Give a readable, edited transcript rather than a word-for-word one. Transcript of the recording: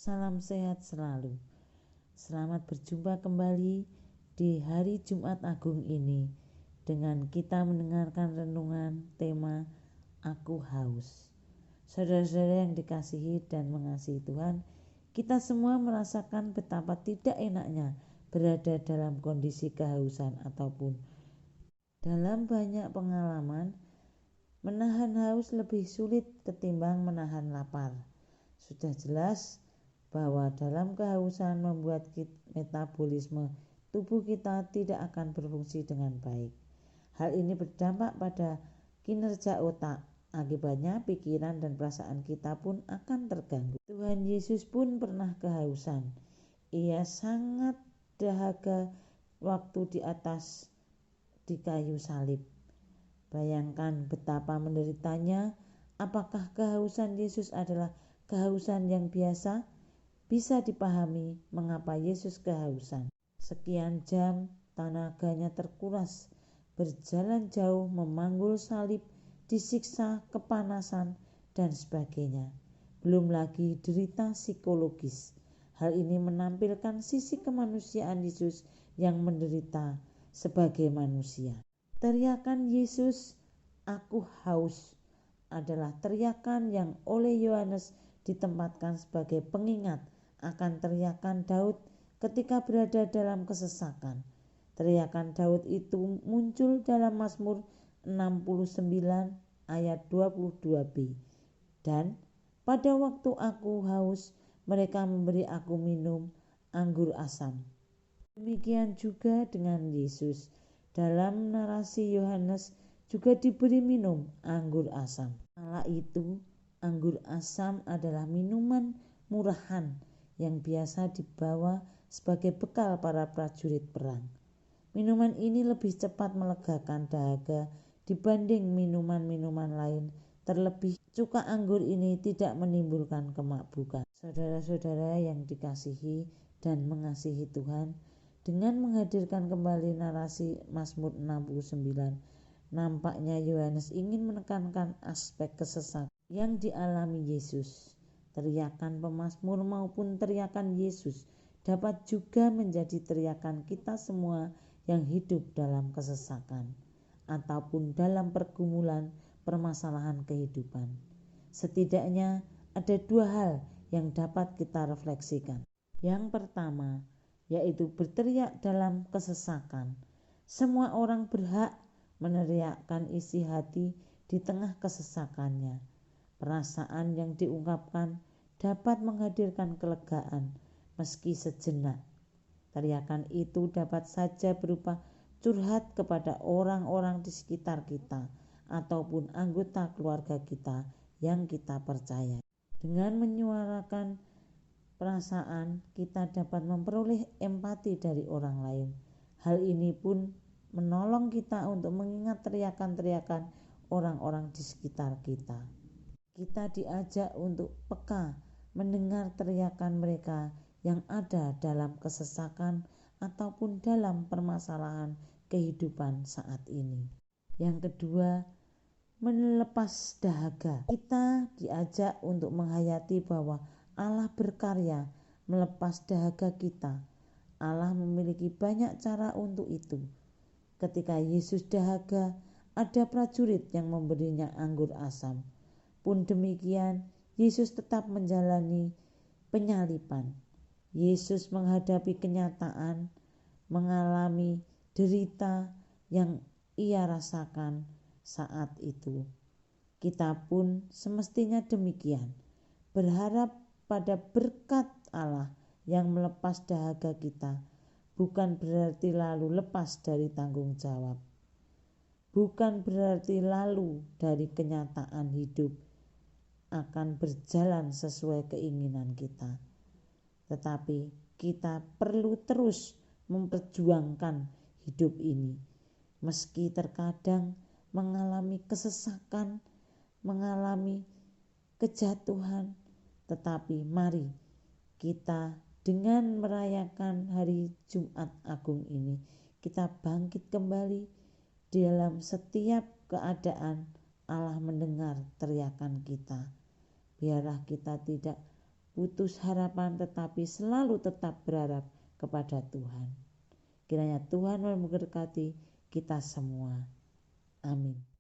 Salam sehat selalu. Selamat berjumpa kembali di hari Jumat Agung ini dengan kita mendengarkan renungan tema Aku Haus. Saudara-saudara yang dikasihi dan mengasihi Tuhan, kita semua merasakan betapa tidak enaknya berada dalam kondisi kehausan ataupun dalam banyak pengalaman menahan haus lebih sulit ketimbang menahan lapar. Sudah jelas bahwa dalam kehausan membuat metabolisme tubuh kita tidak akan berfungsi dengan baik. Hal ini berdampak pada kinerja otak. Akibatnya pikiran dan perasaan kita pun akan terganggu. Tuhan Yesus pun pernah kehausan. Ia sangat dahaga waktu di kayu salib. Bayangkan betapa menderitanya. Apakah kehausan Yesus adalah kehausan yang biasa? Bisa dipahami mengapa Yesus kehausan. Sekian jam tenaganya terkuras, berjalan jauh, memanggul salib, disiksa, kepanasan, dan sebagainya. Belum lagi derita psikologis. Hal ini menampilkan sisi kemanusiaan Yesus yang menderita sebagai manusia. Teriakan Yesus, "Aku haus," adalah teriakan yang oleh Yohanes ditempatkan sebagai pengingat akan teriakan Daud ketika berada dalam kesesakan. Teriakan Daud itu muncul dalam Mazmur 69 ayat 22b. Dan pada waktu aku haus, mereka memberi aku minum anggur asam. Demikian juga dengan Yesus. Dalam narasi Yohanes juga diberi minum anggur asam. Kala itu anggur asam adalah minuman murahan yang biasa dibawa sebagai bekal para prajurit perang. Minuman ini lebih cepat melegakan dahaga dibanding minuman-minuman lain. Terlebih cuka anggur ini tidak menimbulkan kemabbukan. Saudara-saudara yang dikasihi dan mengasihi Tuhan, dengan menghadirkan kembali narasi Mazmur 69, nampaknya Yohanes ingin menekankan aspek kesesakan yang dialami Yesus. Teriakan pemazmur maupun teriakan Yesus dapat juga menjadi teriakan kita semua yang hidup dalam kesesakan ataupun dalam pergumulan permasalahan kehidupan. Setidaknya ada dua hal yang dapat kita refleksikan. Yang pertama, yaitu berteriak dalam kesesakan. Semua orang berhak meneriakkan isi hati di tengah kesesakannya. Perasaan yang diungkapkan dapat menghadirkan kelegaan meski sejenak. Teriakan itu dapat saja berupa curhat kepada orang-orang di sekitar kita ataupun anggota keluarga kita yang kita percaya. Dengan menyuarakan perasaan, kita dapat memperoleh empati dari orang lain. Hal ini pun menolong kita untuk mengingat teriakan-teriakan orang-orang di sekitar kita. Kita diajak untuk peka mendengar teriakan mereka yang ada dalam kesesakan ataupun dalam permasalahan kehidupan saat ini. Yang kedua, melepas dahaga. Kita diajak untuk menghayati bahwa Allah berkarya melepas dahaga kita. Allah memiliki banyak cara untuk itu. Ketika Yesus dahaga, ada prajurit yang memberinya anggur asam. Pun demikian, Yesus tetap menjalani penyaliban. Yesus menghadapi kenyataan, mengalami derita yang ia rasakan saat itu. Kita pun semestinya demikian, berharap pada berkat Allah yang melepas dahaga kita, bukan berarti lalu lepas dari tanggung jawab, bukan berarti lalu dari kenyataan hidup akan berjalan sesuai keinginan kita, tetapi kita perlu terus memperjuangkan hidup ini meski terkadang mengalami kesesakan, mengalami kejatuhan. Tetapi mari kita dengan merayakan hari Jumat Agung ini, kita bangkit kembali dalam setiap keadaan. Allah mendengar teriakan kita. Biarlah kita tidak putus harapan, tetapi selalu tetap berharap kepada Tuhan. Kiranya Tuhan memberkati kita semua. Amin.